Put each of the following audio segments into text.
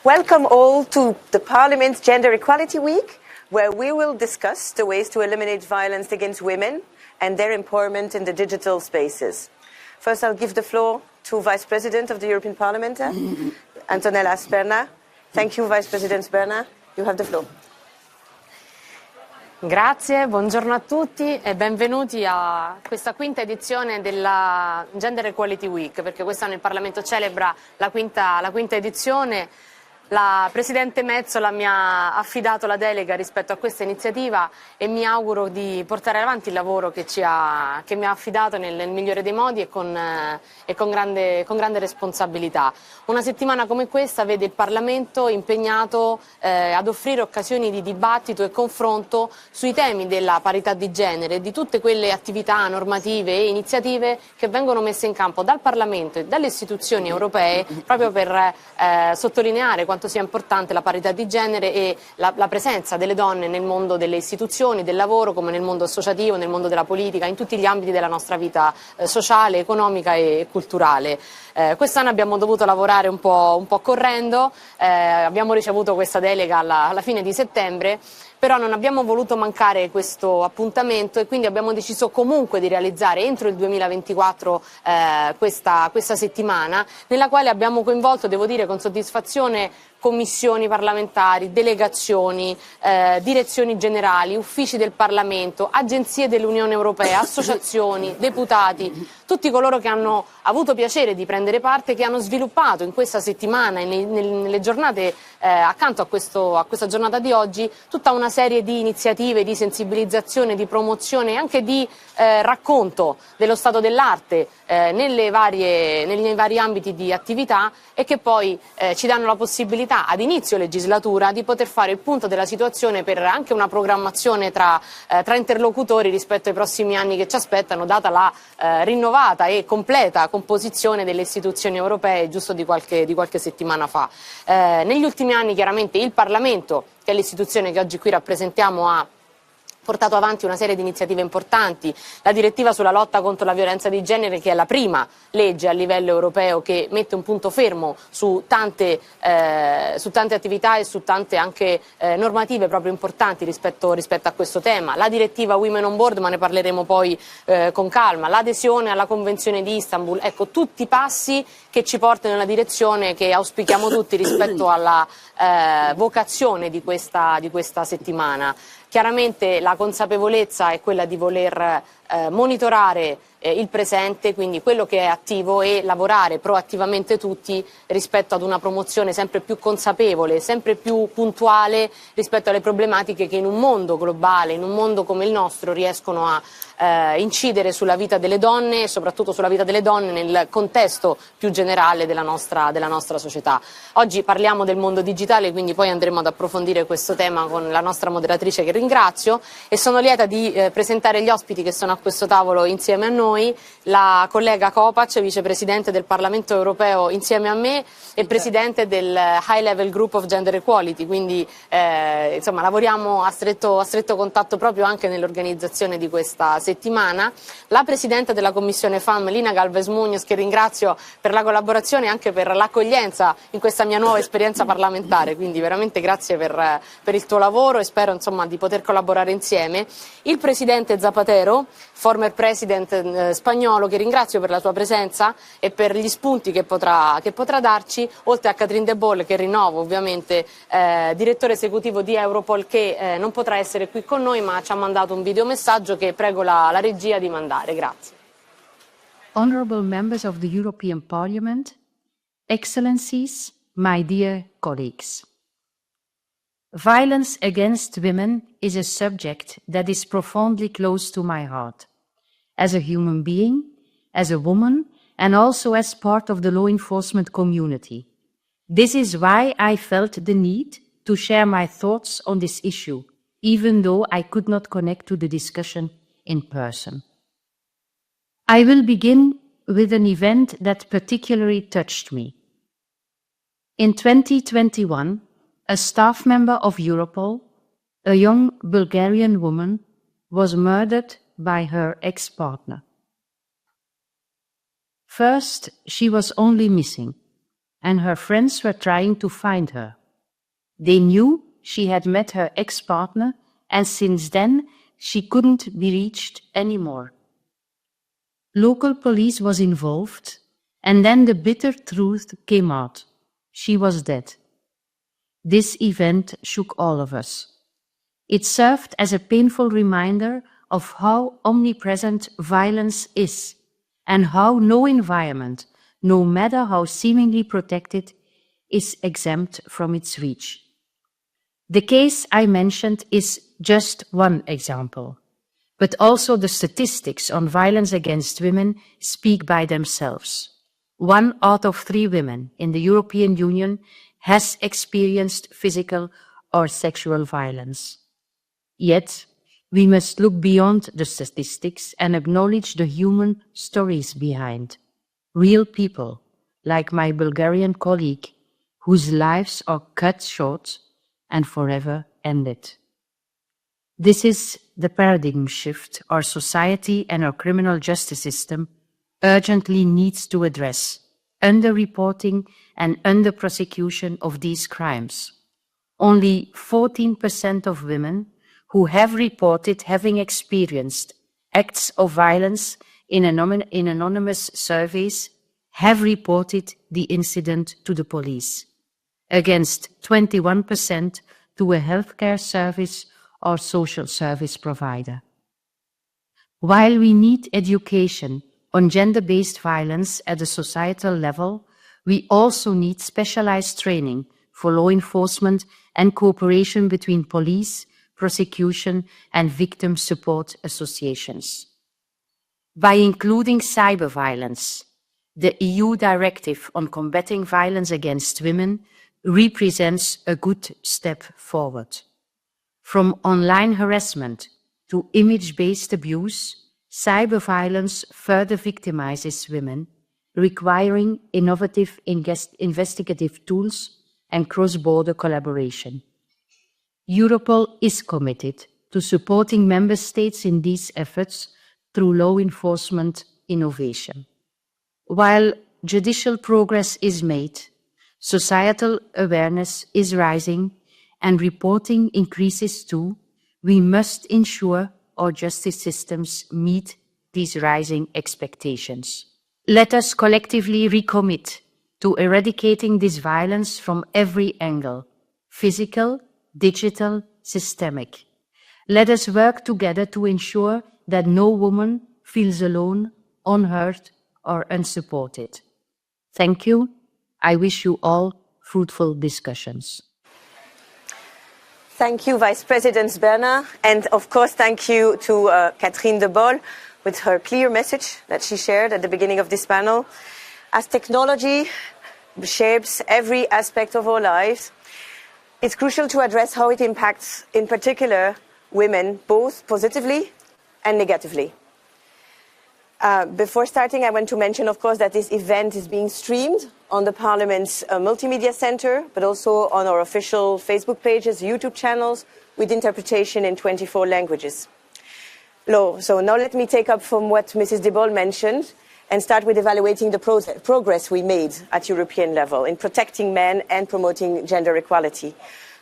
Welcome all to the Parliament's Gender Equality Week, where we will discuss the ways to eliminate violence against women and their empowerment in the digital spaces. First, I'll give the floor to Vice President of the European Parliament, Antonella Sperna. Thank you, Vice President Sperna. You have the floor. Grazie, buongiorno a tutti e benvenuti a questa quinta edizione della Gender Equality Week, perché quest'anno il Parlamento celebra la quinta edizione. La Presidente Metsola mi ha affidato la delega rispetto a questa iniziativa e mi auguro di portare avanti il lavoro che mi ha affidato nel migliore dei modi e con grande responsabilità. Una settimana come questa vede il Parlamento impegnato ad offrire occasioni di dibattito e confronto sui temi della parità di genere e di tutte quelle attività normative e iniziative che vengono messe in campo dal Parlamento e dalle istituzioni europee proprio per sottolineare quanto sia importante la parità di genere e la presenza delle donne nel mondo delle istituzioni, del lavoro, come nel mondo associativo, nel mondo della politica, in tutti gli ambiti della nostra vita sociale, economica e culturale. Quest'anno abbiamo dovuto lavorare un po' correndo, abbiamo ricevuto questa delega alla fine di settembre, però non abbiamo voluto mancare questo appuntamento e quindi abbiamo deciso comunque di realizzare entro il 2024 questa settimana, nella quale abbiamo coinvolto, devo dire con soddisfazione, commissioni parlamentari, delegazioni, direzioni generali, uffici del Parlamento, agenzie dell'Unione Europea, associazioni, deputati, tutti coloro che hanno avuto piacere di prendere parte, che hanno sviluppato in questa settimana e nelle giornate accanto a questa giornata di oggi tutta una serie di iniziative, di sensibilizzazione, di promozione e anche di racconto dello stato dell'arte nei vari ambiti di attività e che poi ci danno la possibilità ad inizio legislatura di poter fare il punto della situazione per anche una programmazione tra interlocutori rispetto ai prossimi anni che ci aspettano, data la rinnovata e completa composizione delle istituzioni europee giusto di qualche settimana fa. Negli ultimi anni chiaramente il Parlamento, che è l'istituzione che oggi qui rappresentiamo, ha portato avanti una serie di iniziative importanti, la direttiva sulla lotta contro la violenza di genere, che è la prima legge a livello europeo che mette un punto fermo su tante attività e su tante anche normative proprio importanti rispetto a questo tema, la direttiva Women on Board, ma ne parleremo poi con calma, l'adesione alla Convenzione di Istanbul, ecco tutti passi che ci portano nella direzione che auspichiamo tutti rispetto alla vocazione di questa settimana. Chiaramente la consapevolezza è quella di voler monitorare il presente, quindi quello che è attivo, e lavorare proattivamente tutti rispetto ad una promozione sempre più consapevole, sempre più puntuale rispetto alle problematiche che in un mondo globale, in un mondo come il nostro, riescono a incidere sulla vita delle donne e soprattutto sulla vita delle donne nel contesto più generale della nostra società. Oggi parliamo del mondo digitale, quindi poi andremo ad approfondire questo tema con la nostra moderatrice, che ringrazio, e sono lieta di presentare gli ospiti che sono a questo tavolo insieme a noi, la collega Kopacz, vicepresidente del Parlamento europeo insieme a me e presidente del High Level Group of Gender Equality, quindi insomma lavoriamo a stretto contatto proprio anche nell'organizzazione di questa settimana, la presidente della Commissione FAM, Lina Galvez Muñoz, che ringrazio per la collaborazione e anche per l'accoglienza in questa mia nuova esperienza parlamentare, quindi veramente grazie per il tuo lavoro e spero insomma di poter collaborare insieme, il presidente Zapatero, former president spagnolo, che ringrazio per la tua presenza e per gli spunti che potrà darci, oltre a Catherine De Boll, che rinnovo ovviamente, direttore esecutivo di Europol, che non potrà essere qui con noi ma ci ha mandato un videomessaggio che prego la regia di mandare. Grazie. Honorable members of the European Parliament, Excellencies, my dear colleagues. Violence against women is a subject that is profoundly close to my heart. As a human being, as a woman, and also as part of the law enforcement community. This is why I felt the need to share my thoughts on this issue, even though I could not connect to the discussion in person. I will begin with an event that particularly touched me. In 2021, a staff member of Europol, a young Bulgarian woman, was murdered by her ex-partner. First, she was only missing. and her friends were trying to find her. They knew she had met her ex-partner, and since then she couldn't be reached anymore. Local police was involved, and then the bitter truth came out. She was dead. This event shook all of us. It served as a painful reminder of how omnipresent violence is, and how no environment, no matter how seemingly protected, is exempt from its reach. The case I mentioned is just one example, but also the statistics on violence against women speak by themselves. 1 out of 3 women in the European Union has experienced physical or sexual violence. Yet, we must look beyond the statistics and acknowledge the human stories behind. Real people, like my Bulgarian colleague, whose lives are cut short and forever ended. This is the paradigm shift our society and our criminal justice system urgently needs to address: under-reporting and under-prosecution of these crimes. Only 14% of women who have reported having experienced acts of violence in anonymous surveys have reported the incident to the police, against 21% to a healthcare service or social service provider. While we need education on gender-based violence at a societal level, we also need specialized training for law enforcement and cooperation between police, prosecution, and victim support associations. By including cyber violence, the EU Directive on Combating Violence Against Women represents a good step forward. From online harassment to image-based abuse, cyber violence further victimizes women, requiring innovative investigative tools and cross-border collaboration. Europol is committed to supporting member states in these efforts through law enforcement innovation. While judicial progress is made, societal awareness is rising and reporting increases too, we must ensure our justice systems meet these rising expectations. Let us collectively recommit to eradicating this violence from every angle: physical, digital, systemic. Let us work together to ensure that no woman feels alone, unheard, or unsupported. Thank you. I wish you all fruitful discussions. Thank you, Vice President Berna, and of course thank you to Catherine de Boll with her clear message that she shared at the beginning of this panel. As technology shapes every aspect of our lives, it's crucial to address how it impacts, in particular, women, both positively and negatively. Before starting, I want to mention, of course, that this event is being streamed on the Parliament's Multimedia Centre, but also on our official Facebook pages, YouTube channels, with interpretation in 24 languages. So now let me take up from what Mrs. de Boll mentioned and start with evaluating the progress we made at European level in protecting men and promoting gender equality.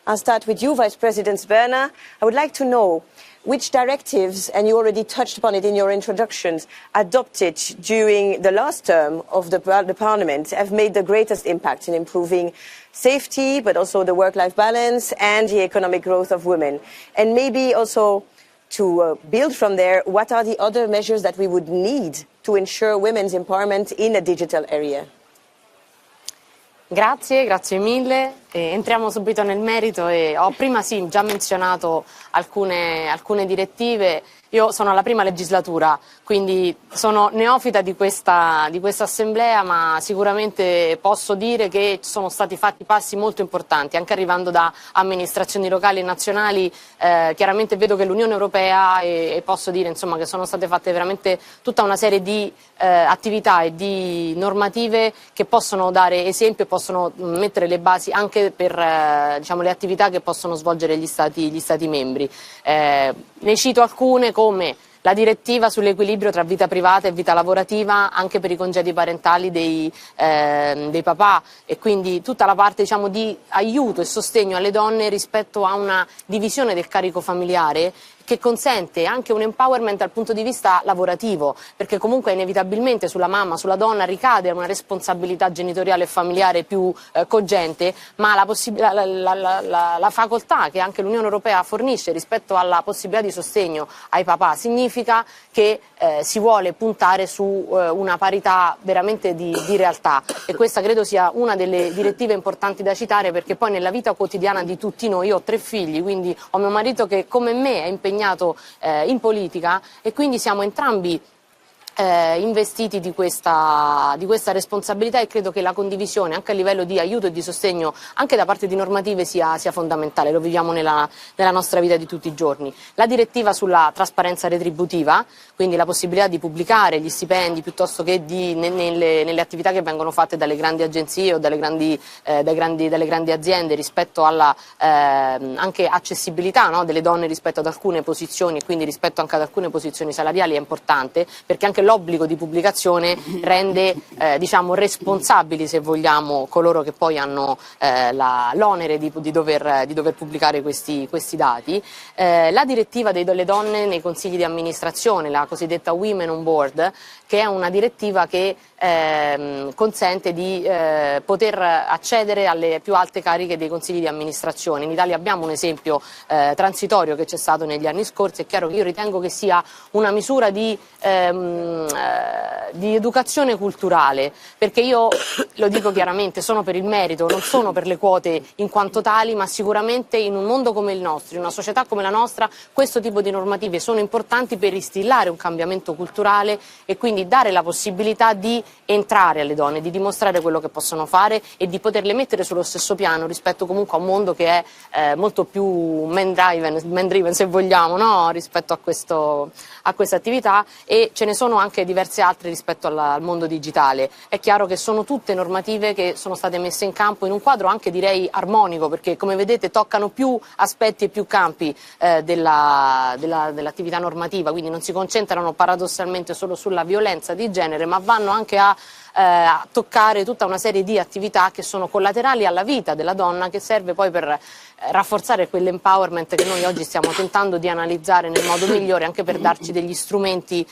I'll start with you, Vice President Berna. I would like to know which directives, and you already touched upon it in your introductions, adopted during the last term of the Parliament have made the greatest impact in improving safety, but also the work-life balance and the economic growth of women. And maybe also to build from there, what are the other measures that we would need to ensure women's empowerment in a digital area? Grazie mille. Entriamo subito nel merito e ho prima già menzionato alcune direttive. Io sono alla prima legislatura, quindi sono neofita di questa assemblea, ma sicuramente posso dire che sono stati fatti passi molto importanti, anche arrivando da amministrazioni locali e nazionali. Chiaramente vedo che l'Unione Europea e posso dire insomma che sono state fatte veramente tutta una serie di attività e di normative che possono dare esempio e possono mettere le basi anche per diciamo, le attività che possono svolgere gli Stati membri. Ne cito alcune come la direttiva sull'equilibrio tra vita privata e vita lavorativa anche per i congedi parentali dei papà, e quindi tutta la parte, diciamo, di aiuto e sostegno alle donne rispetto a una divisione del carico familiare che consente anche un empowerment dal punto di vista lavorativo, perché comunque inevitabilmente sulla mamma, sulla donna ricade una responsabilità genitoriale e familiare più cogente, ma la facoltà che anche l'Unione Europea fornisce rispetto alla possibilità di sostegno ai papà significa che si vuole puntare su una parità veramente di realtà, e questa credo sia una delle direttive importanti da citare, perché poi nella vita quotidiana di tutti noi, io ho 3 figli, quindi ho mio marito che come me è impegnato in politica, e quindi siamo entrambi investiti di questa responsabilità, e credo che la condivisione anche a livello di aiuto e di sostegno anche da parte di normative sia fondamentale, lo viviamo nella nostra vita di tutti i giorni. La direttiva sulla trasparenza retributiva, quindi la possibilità di pubblicare gli stipendi piuttosto che nelle attività che vengono fatte dalle grandi agenzie o dalle grandi aziende rispetto alla anche accessibilità, no, delle donne rispetto ad alcune posizioni, e quindi rispetto anche ad alcune posizioni salariali, è importante, perché anche l'obbligo di pubblicazione rende diciamo responsabili, se vogliamo, coloro che poi hanno l'onere di dover pubblicare questi dati. La direttiva delle donne nei consigli di amministrazione, la cosiddetta Women on Board, che è una direttiva che consente di poter accedere alle più alte cariche dei consigli di amministrazione. In Italia abbiamo un esempio transitorio che c'è stato negli anni scorsi. È chiaro che io ritengo che sia una misura di educazione culturale, perché io lo dico chiaramente, sono per il merito, non sono per le quote in quanto tali, ma sicuramente in un mondo come il nostro, in una società come la nostra, questo tipo di normative sono importanti per instillare un cambiamento culturale e quindi dare la possibilità di entrare alle donne, di dimostrare quello che possono fare e di poterle mettere sullo stesso piano rispetto comunque a un mondo che è molto più man-driven se vogliamo, no? Rispetto a questa attività, e ce ne sono anche diverse altre rispetto al mondo digitale. È chiaro che sono tutte normative che sono state messe in campo in un quadro anche direi armonico, perché come vedete toccano più aspetti e più campi dell'attività normativa, quindi non si concentrano paradossalmente solo sulla violenza di genere, ma vanno anche a toccare tutta una serie di attività che sono collaterali alla vita della donna, che serve poi per rafforzare quell'empowerment che noi oggi stiamo tentando di analizzare nel modo migliore, anche per darci degli strumenti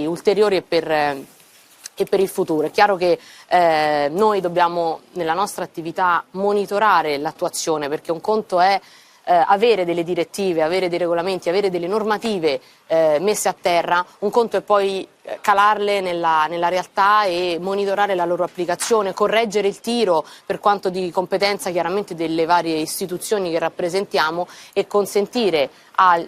ulteriori e per il futuro. È chiaro che noi dobbiamo nella nostra attività monitorare l'attuazione, perché un conto è avere delle direttive, avere dei regolamenti, avere delle normative messe a terra, un conto è poi calarle nella realtà e monitorare la loro applicazione, correggere il tiro per quanto di competenza chiaramente delle varie istituzioni che rappresentiamo, e consentire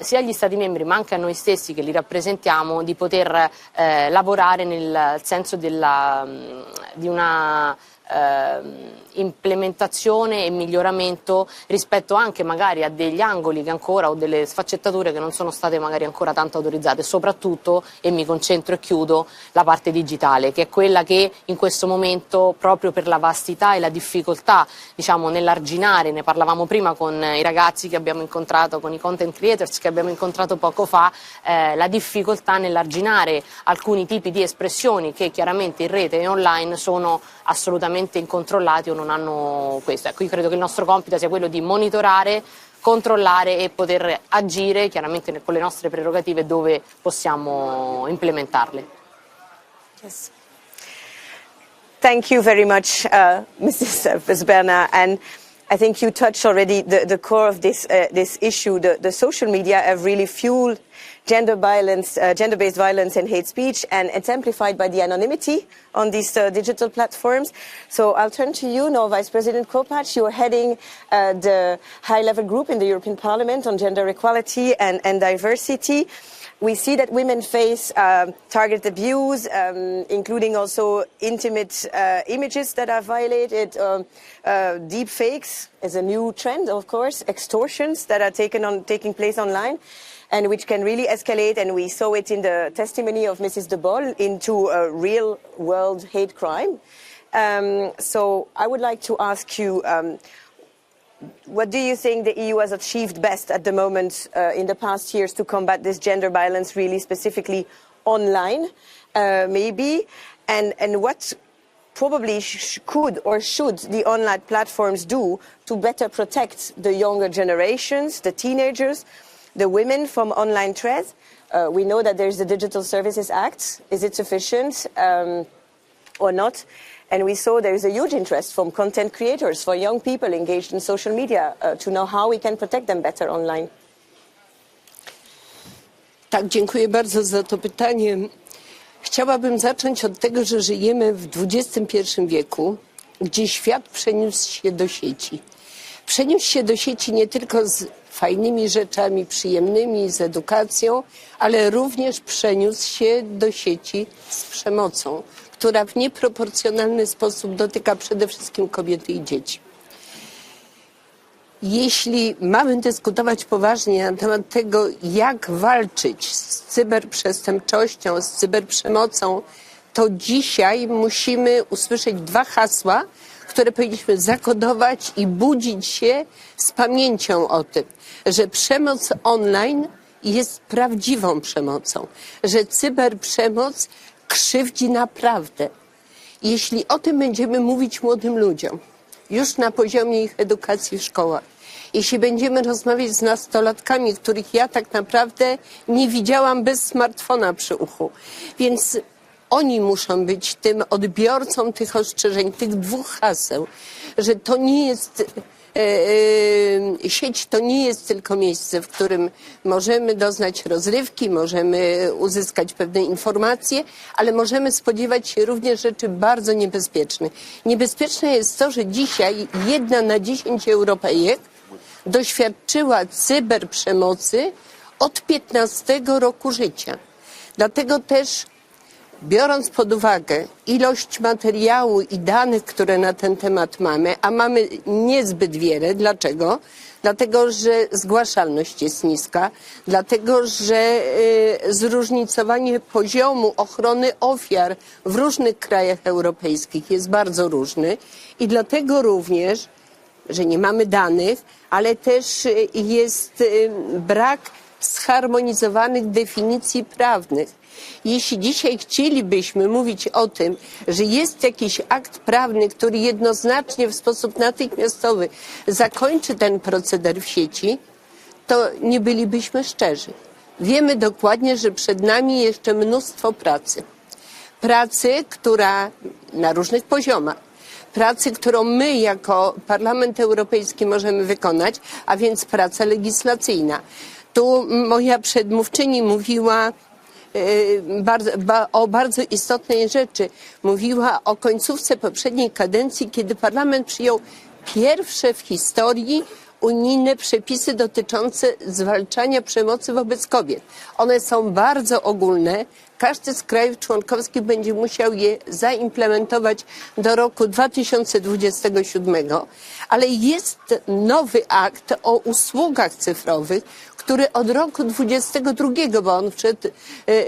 sia agli Stati membri ma anche a noi stessi che li rappresentiamo di poter lavorare nel senso di una implementazione e miglioramento rispetto anche magari a degli angoli che ancora, o delle sfaccettature che non sono state magari ancora tanto autorizzate, soprattutto, e mi concentro e chiudo, la parte digitale, che è quella che in questo momento, proprio per la vastità e la difficoltà, diciamo, nell'arginare, ne parlavamo prima con i ragazzi che abbiamo incontrato, con i content creators che abbiamo incontrato poco fa, la difficoltà nell'arginare alcuni tipi di espressioni che chiaramente in rete e online sono assolutamente incontrollati o non hanno questo. Ecco, io credo che il nostro compito sia quello di monitorare, controllare e poter agire chiaramente con le nostre prerogative dove possiamo implementarle. Yes. Thank you very much, Mrs. Vesberna. And I think you touched already the core of this issue. The social media have really fueled gender-based violence and hate speech, and it's amplified by the anonymity on these digital platforms. So I'll turn to you now, Vice President Kopacz. You're heading the high-level group in the European Parliament on gender equality and diversity. We see that women face targeted abuse, including also intimate images that are violated, deep fakes is a new trend, of course, extortions that are taking place online, and which can really escalate, and we saw it in the testimony of Mrs. De Boll, into a real-world hate crime. So I would like to ask you, what do you think the EU has achieved best at the moment in the past years to combat this gender violence, really specifically online, maybe? And what probably could or should the online platforms do to better protect the younger generations, the teenagers, the women from online threats? We know that there's the Digital Services Act. Is it sufficient or not? And we saw there is a huge interest from content creators, for young people engaged in social media, to know how we can protect them better online. Tak, dziękuję bardzo za to pytanie. Chciałabym zacząć od tego, że żyjemy w XXI wieku, gdzie świat przeniósł się do sieci. Przeniósł się do sieci nie tylko z fajnymi rzeczami, przyjemnymi, z edukacją, ale również przeniósł się do sieci z przemocą, która w nieproporcjonalny sposób dotyka przede wszystkim kobiety i dzieci. Jeśli mamy dyskutować poważnie na temat tego, jak walczyć z cyberprzestępczością, z cyberprzemocą, to dzisiaj musimy usłyszeć dwa hasła, które powinniśmy zakodować i budzić się z pamięcią o tym, że przemoc online jest prawdziwą przemocą, że cyberprzemoc krzywdzi naprawdę. Jeśli o tym będziemy mówić młodym ludziom, już na poziomie ich edukacji w szkołach, jeśli będziemy rozmawiać z nastolatkami, których ja tak naprawdę nie widziałam bez smartfona przy uchu, więc oni muszą być tym odbiorcą tych ostrzeżeń, tych dwóch haseł, że to nie jest sieć, to nie jest tylko miejsce, w którym możemy doznać rozrywki, możemy uzyskać pewne informacje, ale możemy spodziewać się również rzeczy bardzo niebezpiecznych. Niebezpieczne jest to, że dzisiaj 1 na 10 Europejek doświadczyła cyberprzemocy od 15 roku życia. Dlatego też, biorąc pod uwagę ilość materiału i danych, które na ten temat mamy, a mamy niezbyt wiele. Dlaczego? Dlatego, że zgłaszalność jest niska, dlatego, że zróżnicowanie poziomu ochrony ofiar w różnych krajach europejskich jest bardzo różny i dlatego również, że nie mamy danych, ale też jest brak zharmonizowanych definicji prawnych. Jeśli dzisiaj chcielibyśmy mówić o tym, że jest jakiś akt prawny, który jednoznacznie w sposób natychmiastowy zakończy ten proceder w sieci, to nie bylibyśmy szczerzy. Wiemy dokładnie, że przed nami jeszcze mnóstwo pracy. Pracy, która na różnych poziomach. Pracy, którą my jako Parlament Europejski możemy wykonać, a więc praca legislacyjna. Tu moja przedmówczyni mówiła o bardzo istotnej rzeczy. Mówiła o końcówce poprzedniej kadencji, kiedy Parlament przyjął pierwsze w historii unijne przepisy dotyczące zwalczania przemocy wobec kobiet. One są bardzo ogólne. Każdy z krajów członkowskich będzie musiał je zaimplementować do roku 2027, ale jest nowy akt o usługach cyfrowych, który od roku 2022, bo on wszedł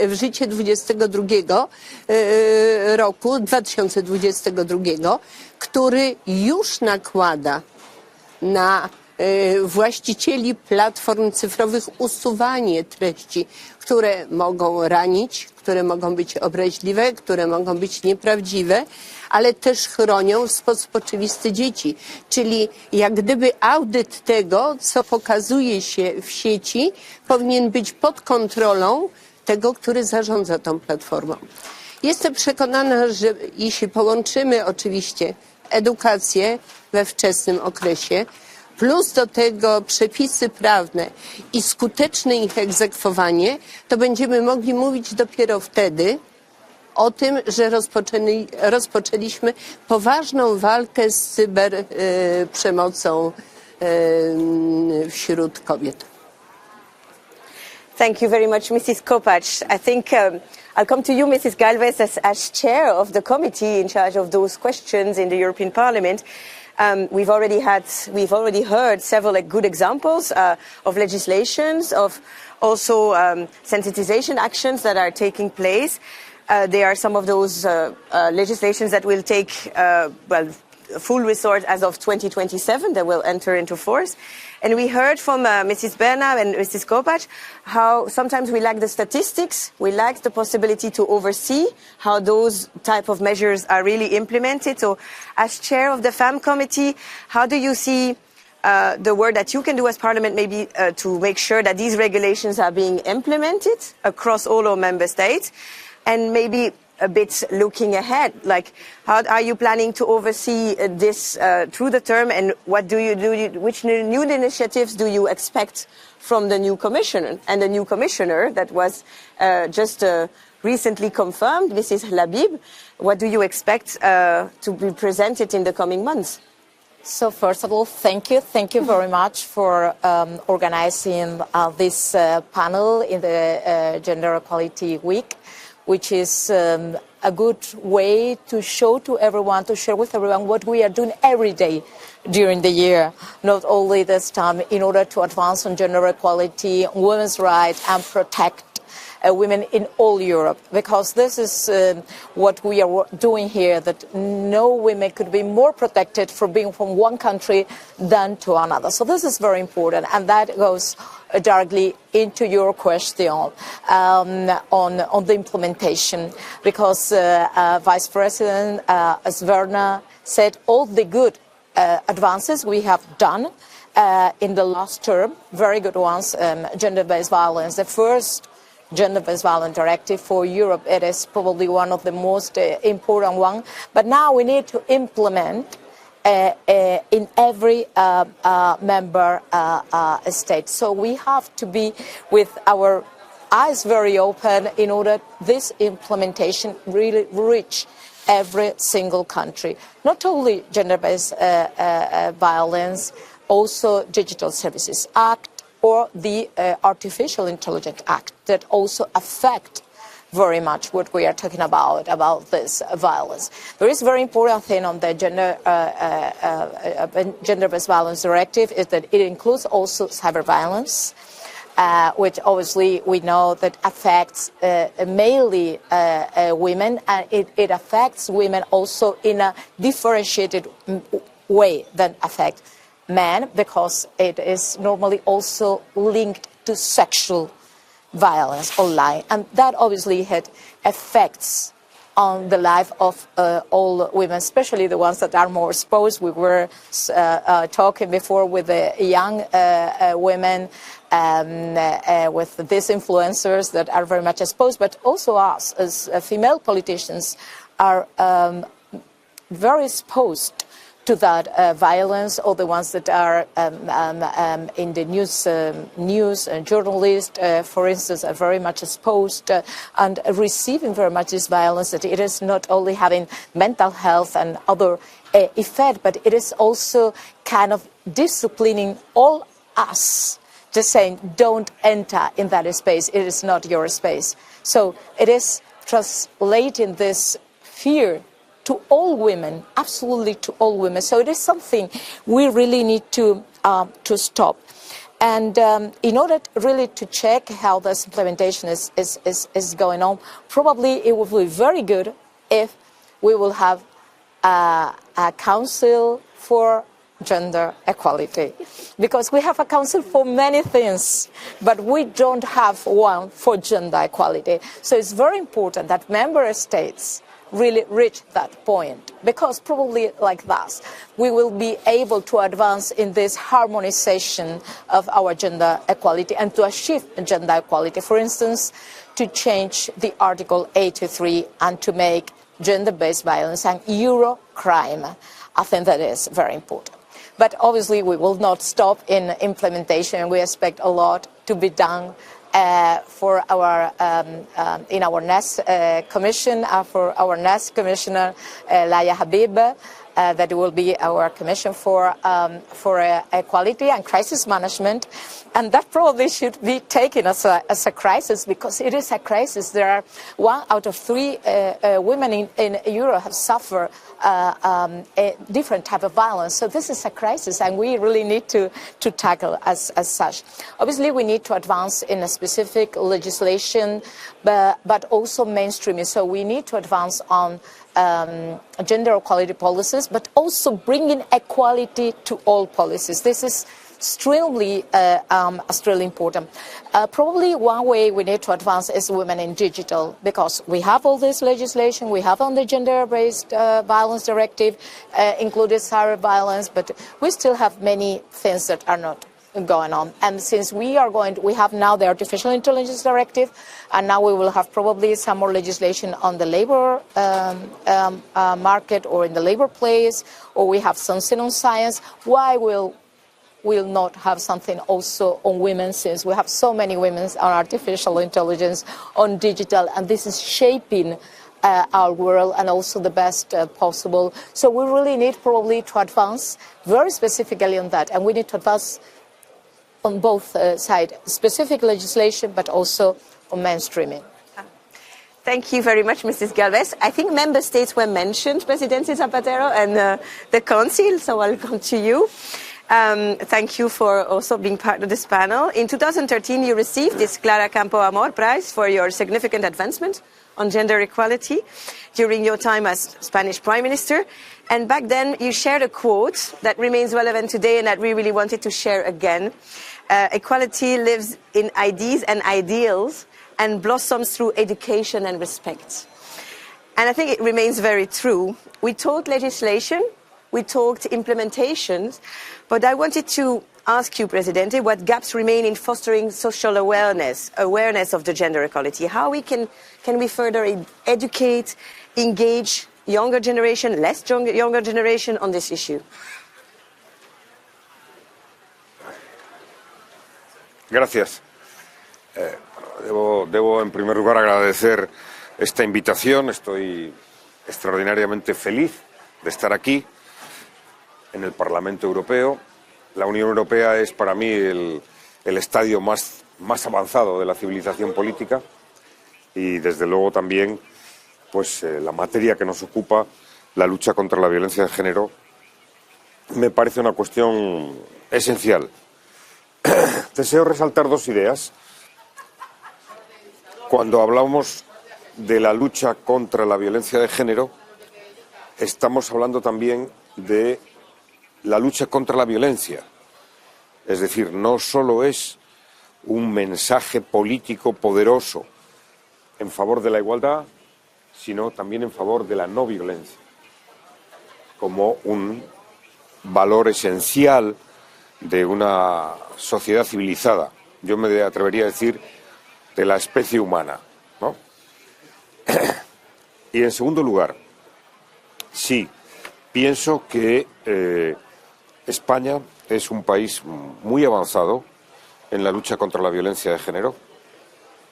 w życie 2022, który już nakłada na właścicieli platform cyfrowych usuwanie treści, które mogą ranić, które mogą być obraźliwe, które mogą być nieprawdziwe, ale też chronią w sposób oczywisty dzieci. Czyli jak gdyby audyt tego, co pokazuje się w sieci, powinien być pod kontrolą tego, który zarządza tą platformą. Jestem przekonana, że jeśli połączymy oczywiście edukację we wczesnym okresie, plus do tego przepisy prawne i skuteczne ich egzekwowanie, to będziemy mogli mówić dopiero wtedy o tym, że rozpoczęliśmy poważną walkę z cyberprzemocą wśród kobiet. Thank you very much, Mrs. Kopacz. I think I'll come to you, Mrs. Galvez, as chair of the committee in charge of those questions in the European Parliament. We've already heard several good examples of legislations, of also sensitization actions that are taking place. There are some of those legislations that will take, full resort as of 2027. They will enter into force. And we heard from Mrs. Berna and Mrs. Kopacz how sometimes we lack the statistics, we lack the possibility to oversee how those type of measures are really implemented. So as chair of the FAM committee, how do you see the work that you can do as Parliament maybe to make sure that these regulations are being implemented across all our member states? And maybe a bit looking ahead, like how are you planning to oversee this through the term, and what do you do? Which new initiatives do you expect from the new commissioner and the new commissioner that was just recently confirmed, Mrs. Labib? What do you expect to be presented in the coming months? So first of all, thank you. Thank you very much for organizing this panel in the Gender Equality Week, which is a good way to show to everyone, to share with everyone what we are doing every day during the year, not only this time, in order to advance on gender equality, women's rights, and protect women in all Europe, because this is what we are doing here, that no women could be more protected for being from one country than to another. So this is very important, and that goes directly into your question on the implementation, because Vice President Sverna said all the good advances we have done in the last term, very good ones, gender-based violence, the first gender-based violence directive for Europe. It is probably one of the most important ones. But now we need to implement in every member state. So we have to be with our eyes very open in order this implementation really reach every single country. Not only gender-based violence, also Digital Services Act, or the Artificial Intelligence Act, that also affect very much what we are talking about this violence. There is a very important thing on the gender-based violence directive is that it includes also cyber violence, which obviously we know that affects mainly women, and it affects women also in a differentiated way than affect men, because it is normally also linked to sexual violence online, and that obviously had effects on the life of all women, especially the ones that are more exposed. We were talking before with the young women, with these influencers that are very much exposed, but also us as female politicians are very exposed to that violence, or the ones that are in the news and journalists, for instance, are very much exposed and receiving very much this violence, that it is not only having mental health and other effect, but it is also kind of disciplining all us, just saying, don't enter in that space, it is not your space. So it is translating this fear to all women, absolutely to all women. So it is something we really need to stop. And in order really to check how this implementation is going on, probably it would be very good if we will have a council for gender equality. Because we have a council for many things, but we don't have one for gender equality. So it's very important that member states really reach that point, because probably like that we will be able to advance in this harmonization of our gender equality and to achieve gender equality. For instance, to change the Article 83 and to make gender-based violence an Euro crime. I think that is very important. But obviously we will not stop in implementation. We expect a lot to be done for our in our next commission, for our next commissioner, Laia Habib, that will be our commission for equality and crisis management, and that probably should be taken as a crisis, because it is a crisis. There are 1 out of 3 women in Europe have suffered a different type of violence. So this is a crisis, and we really need to tackle as such. Obviously, we need to advance in a specific legislation, but also mainstreaming. So we need to advance on gender equality policies, but also bringing equality to all policies. This is extremely important. Probably one way we need to advance is women in digital, because we have all this legislation, we have on the gender-based violence directive, included cyber violence, but we still have many things that are not going on. And since we have now the artificial intelligence directive, and now we will have probably some more legislation on the labor market or in the labor place, or we have something on science, why will not have something also on women, since we have so many women on artificial intelligence, on digital, and this is shaping our world and also the best possible. So we really need probably to advance very specifically on that, and we need to advance on both sides, specific legislation, but also on mainstreaming. Thank you very much, Mrs. Galvez. I think member states were mentioned, Presidente Zapatero, and the Council, so I'll come to you. Thank you for also being part of this panel. In 2013, you received this Clara Campo Amor Prize for your significant advancement on gender equality during your time as Spanish Prime Minister. And back then, you shared a quote that remains relevant today and that we really wanted to share again. Equality lives in ideas and ideals and blossoms through education and respect. And I think it remains very true. We talked legislation, we talked implementations, but I wanted to ask you, Presidente, what gaps remain in fostering social awareness of the gender equality. How can we further educate, engage younger generation, younger generation on this issue? Gracias. Debo en primer lugar agradecer esta invitación. Estoy extraordinariamente feliz de estar aquí en el Parlamento Europeo. La Unión Europea es para mí el estadio más avanzado de la civilización política y desde luego también pues la materia que nos ocupa, la lucha contra la violencia de género, me parece una cuestión esencial. Deseo resaltar dos ideas. Cuando hablamos de la lucha contra la violencia de género, estamos hablando también de la lucha contra la violencia. Es decir, no solo es un mensaje político poderoso en favor de la igualdad, sino también en favor de la no violencia, como un valor esencial de una sociedad civilizada. Yo me atrevería a decir de la especie humana, ¿no? Y en segundo lugar, sí, pienso que España es un país muy avanzado en la lucha contra la violencia de género.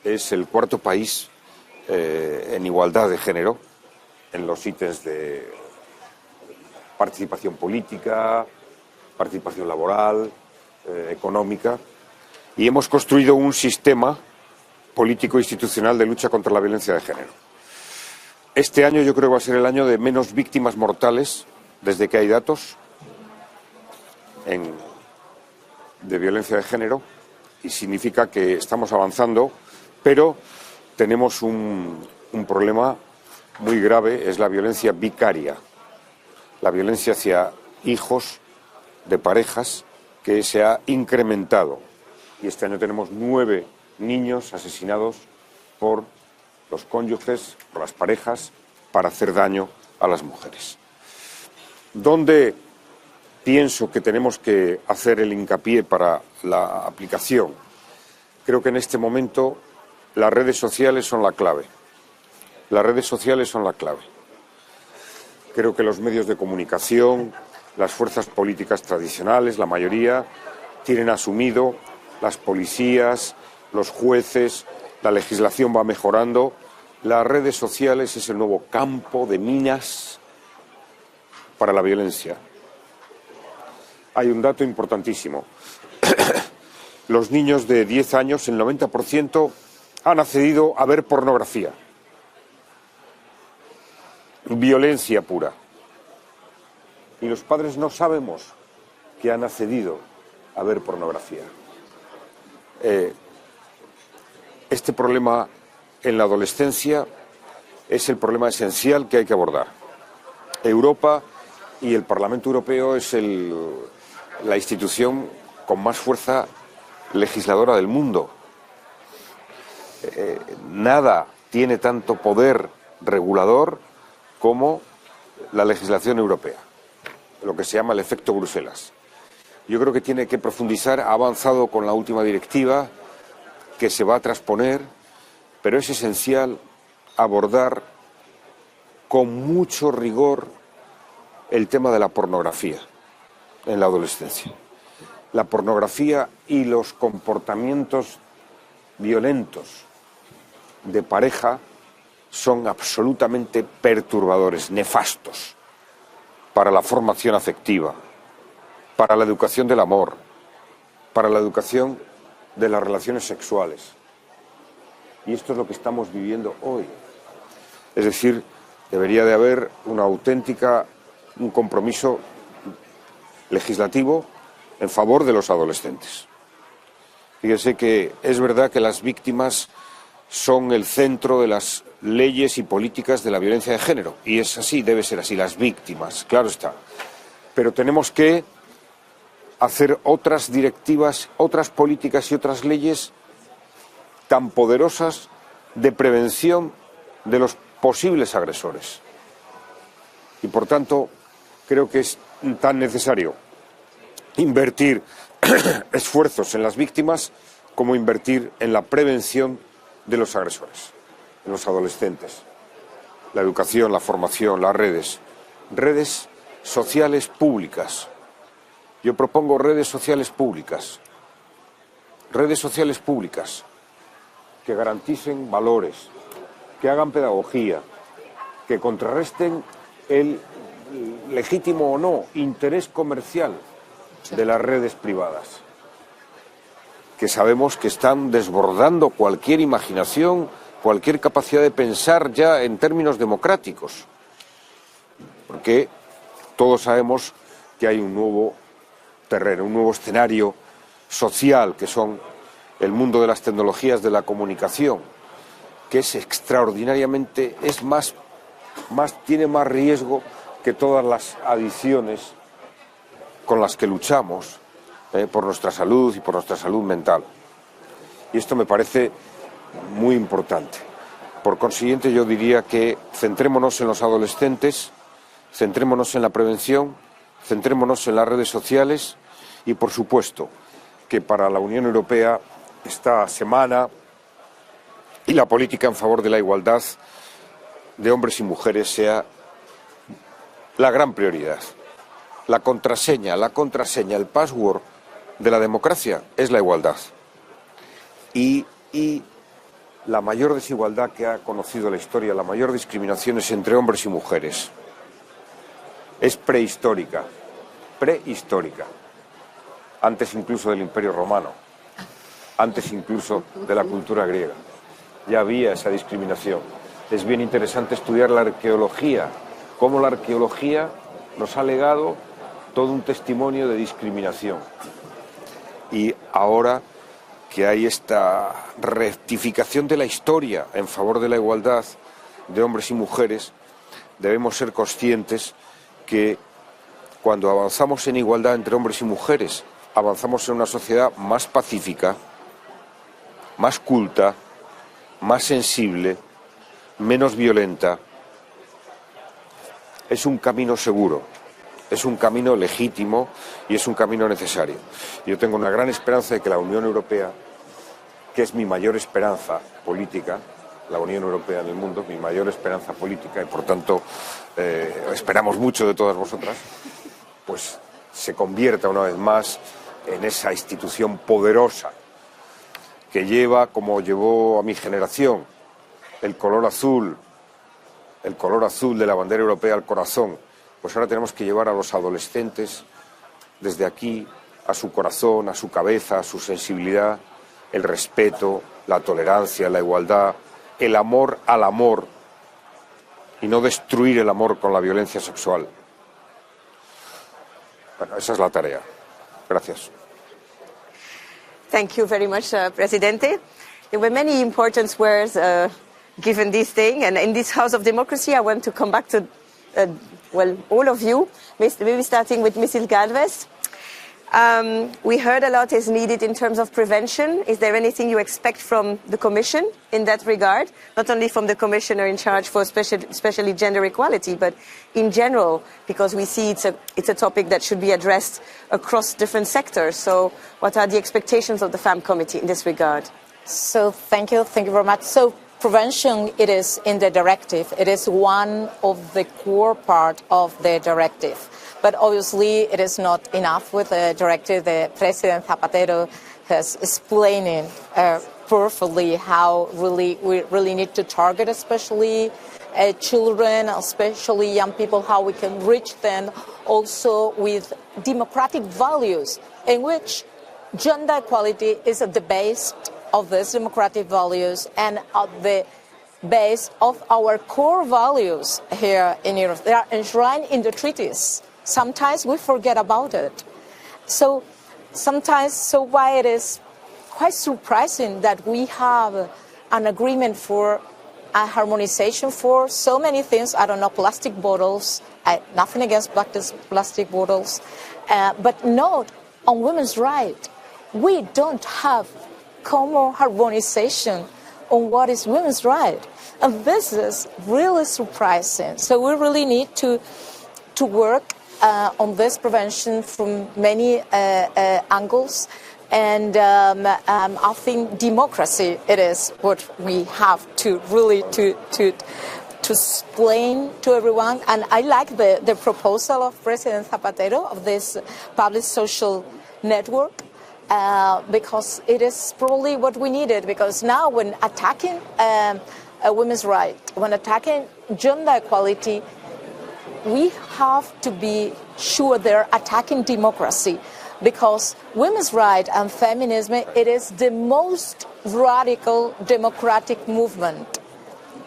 Es el cuarto país en igualdad de género en los ítems de participación política, participación laboral, económica, y hemos construido un sistema político institucional de lucha contra la violencia de género. Este año yo creo que va a ser el año de menos víctimas mortales desde que hay datos de violencia de género, y significa que estamos avanzando, pero tenemos un problema muy grave, es la violencia vicaria, la violencia hacia hijos de parejas, que se ha incrementado. Y este año tenemos 9 niños asesinados por los cónyuges, por las parejas, para hacer daño a las mujeres. ¿Dónde pienso que tenemos que hacer el hincapié para la aplicación? Creo que en este momento las redes sociales son la clave. Las redes sociales son la clave. Creo que los medios de comunicación, las fuerzas políticas tradicionales, la mayoría, tienen asumido, las policías, los jueces, la legislación va mejorando. Las redes sociales es el nuevo campo de minas para la violencia. Hay un dato importantísimo. Los niños de 10 años, el 90%, han accedido a ver pornografía. Violencia pura. Y los padres no sabemos que han accedido a ver pornografía. Este problema en la adolescencia es el problema esencial que hay que abordar. Europa y el Parlamento Europeo es la institución con más fuerza legisladora del mundo. Nada tiene tanto poder regulador como la legislación europea, lo que se llama el efecto Bruselas. Yo creo que tiene que profundizar, ha avanzado con la última directiva que se va a transponer, pero es esencial abordar con mucho rigor el tema de la pornografía en la adolescencia. La pornografía y los comportamientos violentos de pareja son absolutamente perturbadores, nefastos para la formación afectiva, para la educación del amor, para la educación de las relaciones sexuales. Y esto es lo que estamos viviendo hoy. Es decir, debería de haber un compromiso legislativo en favor de los adolescentes. Fíjense que es verdad que las víctimas son el centro de las leyes y políticas de la violencia de género, y es así, debe ser así, las víctimas, claro está. Pero tenemos que hacer otras directivas, otras políticas y otras leyes tan poderosas de prevención de los posibles agresores. Y por tanto, creo que es tan necesario invertir esfuerzos en las víctimas como invertir en la prevención de los agresores, en los adolescentes. La educación, la formación, las redes sociales públicas. Yo propongo redes sociales públicas que garanticen valores, que hagan pedagogía, que contrarresten el legítimo o no interés comercial de las redes privadas, que sabemos que están desbordando cualquier imaginación, cualquier capacidad de pensar ya en términos democráticos, porque todos sabemos que hay un nuevo terreno, un nuevo escenario social, que son el mundo de las tecnologías de la comunicación, que es extraordinariamente, tiene más riesgo que todas las adicciones con las que luchamos por nuestra salud y por nuestra salud mental. Y esto me parece muy importante. Por consiguiente, yo diría que centrémonos en los adolescentes, centrémonos en la prevención, centrémonos en las redes sociales y, por supuesto, que para la Unión Europea esta semana y la política en favor de la igualdad de hombres y mujeres sea la gran prioridad. La contraseña, el password de la democracia es la igualdad. Y la mayor desigualdad que ha conocido la historia, la mayor discriminación es entre hombres y mujeres. Es prehistórica, antes incluso del Imperio Romano, antes incluso de la cultura griega. Ya había esa discriminación. Es bien interesante estudiar la arqueología, cómo la arqueología nos ha legado todo un testimonio de discriminación. Y ahora que hay esta rectificación de la historia en favor de la igualdad de hombres y mujeres, debemos ser conscientes que cuando avanzamos en igualdad entre hombres y mujeres, avanzamos en una sociedad más pacífica, más culta, más sensible, menos violenta. Es un camino seguro, es un camino legítimo y es un camino necesario. Yo tengo una gran esperanza de que la Unión Europea, que es mi mayor esperanza política, la Unión Europea en el mundo, mi mayor esperanza política, y por tanto esperamos mucho de todas vosotras, pues se convierta una vez más en esa institución poderosa que lleva, como llevó a mi generación, el color azul de la bandera europea al corazón. Pues ahora tenemos que llevar a los adolescentes desde aquí a su corazón, a su cabeza, a su sensibilidad, el respeto, la tolerancia, la igualdad, el amor al amor y no destruir el amor con la violencia sexual. Bueno, esa es la tarea. Gracias. Thank you very much, Presidente. There were many important words given this thing. And in this house of democracy, I want to come back to, well, all of you, maybe starting with Mrs. Galvez. We heard a lot is needed in terms of prevention. Is there anything you expect from the Commission in that regard? Not only from the Commissioner in charge for especially gender equality, but in general, because we see it's a topic that should be addressed across different sectors. So what are the expectations of the FAM Committee in this regard? So thank you very much. So prevention, it is in the directive. It is one of the core part of the directive. But obviously, it is not enough with the directive. The President Zapatero has explained perfectly how we really need to target, especially children, especially young people, how we can reach them also with democratic values, in which gender equality is at the base of these democratic values and at the base of our core values here in Europe. They are enshrined in the treaties. Sometimes we forget about it. So why it is quite surprising that we have an agreement for a harmonization for so many things. I don't know, plastic bottles, nothing against plastic bottles, but not on women's rights. We don't have common harmonization on what is women's rights. And this is really surprising. So we really need to work on this prevention from many angles, and I think democracy, it is what we have to really to explain to everyone. And I like the proposal of President Zapatero of this public social network, because it is probably what we needed, because now when attacking a women's right, when attacking gender equality, we have to be sure they're attacking democracy, because women's rights and feminism, it is the most radical democratic movement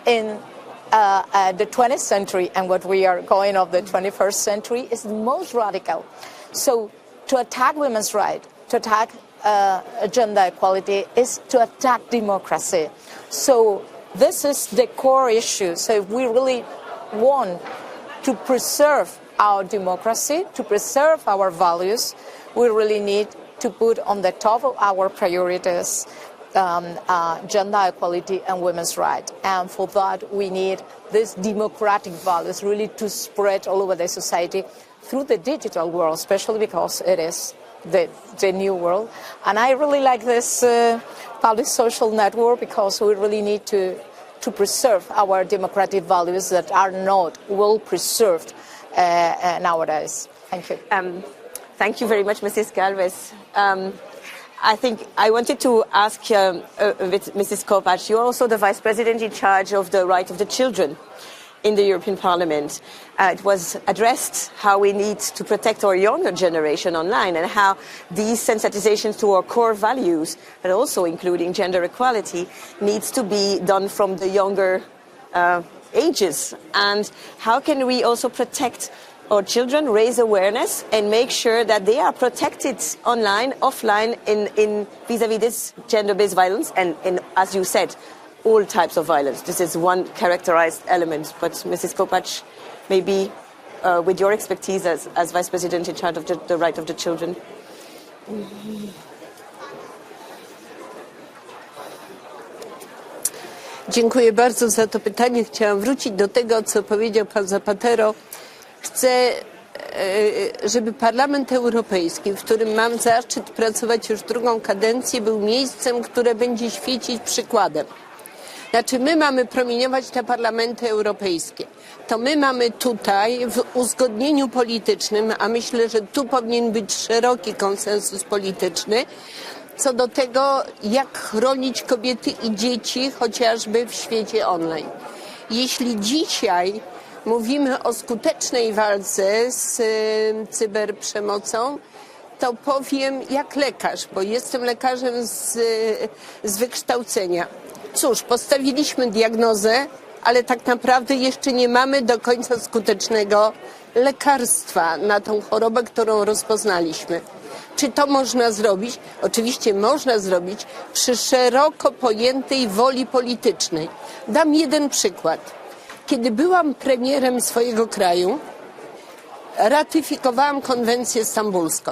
in the 20th century, and what we are going of the 21st century is the most radical. So to attack women's rights, to attack gender equality is to attack democracy. So this is the core issue. So if we really want to preserve our democracy, to preserve our values, we really need to put on the top of our priorities gender equality and women's rights. And for that, we need these democratic values really to spread all over the society through the digital world, especially because it is the new world. And I really like this public social network, because we really need to preserve our democratic values that are not well preserved nowadays. Thank you. Thank you very much, Mrs. Galvez. I think I wanted to ask Mrs. Kopacz, you're also the Vice President in charge of the right of the children in the European Parliament. It was addressed how we need to protect our younger generation online, and how these sensitizations to our core values, but also including gender equality, needs to be done from the younger ages. And how can we also protect our children, raise awareness, and make sure that they are protected online, offline, in vis-à-vis this gender-based violence, and as you said, all types of violence. This is one characterized element. But Mrs. Kopacz, maybe with your expertise as Vice President in charge of the right of the children. Dziękuję bardzo za to pytanie. Chciałam wrócić do tego, co powiedział pan Zapatero. Chcę, żeby Parlament Europejski, w którym mam zaszczyt pracować już drugą kadencję, był miejscem, które będzie świecić przykładem. Znaczy, my mamy promieniować te parlamenty europejskie. To my mamy tutaj w uzgodnieniu politycznym, a myślę, że tu powinien być szeroki konsensus polityczny, co do tego, jak chronić kobiety i dzieci, chociażby w świecie online. Jeśli dzisiaj mówimy o skutecznej walce z cyberprzemocą, to powiem jak lekarz, bo jestem lekarzem z wykształcenia. Cóż, postawiliśmy diagnozę, ale tak naprawdę jeszcze nie mamy do końca skutecznego lekarstwa na tą chorobę, którą rozpoznaliśmy. Czy to można zrobić? Oczywiście można zrobić przy szeroko pojętej woli politycznej. Dam jeden przykład. Kiedy byłam premierem swojego kraju, ratyfikowałam konwencję stambulską.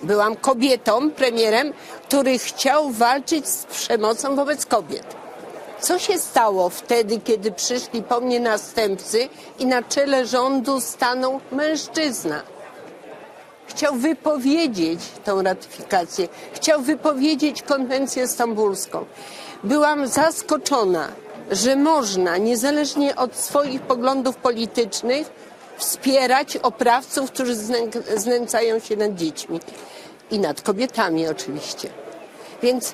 Byłam kobietą, premierem, który chciał walczyć z przemocą wobec kobiet. Co się stało wtedy, kiedy przyszli po mnie następcy i na czele rządu stanął mężczyzna? Chciał wypowiedzieć tę ratyfikację, chciał wypowiedzieć konwencję stambulską. Byłam zaskoczona, że można, niezależnie od swoich poglądów politycznych, wspierać oprawców, którzy znęcają się nad dziećmi i nad kobietami oczywiście. Więc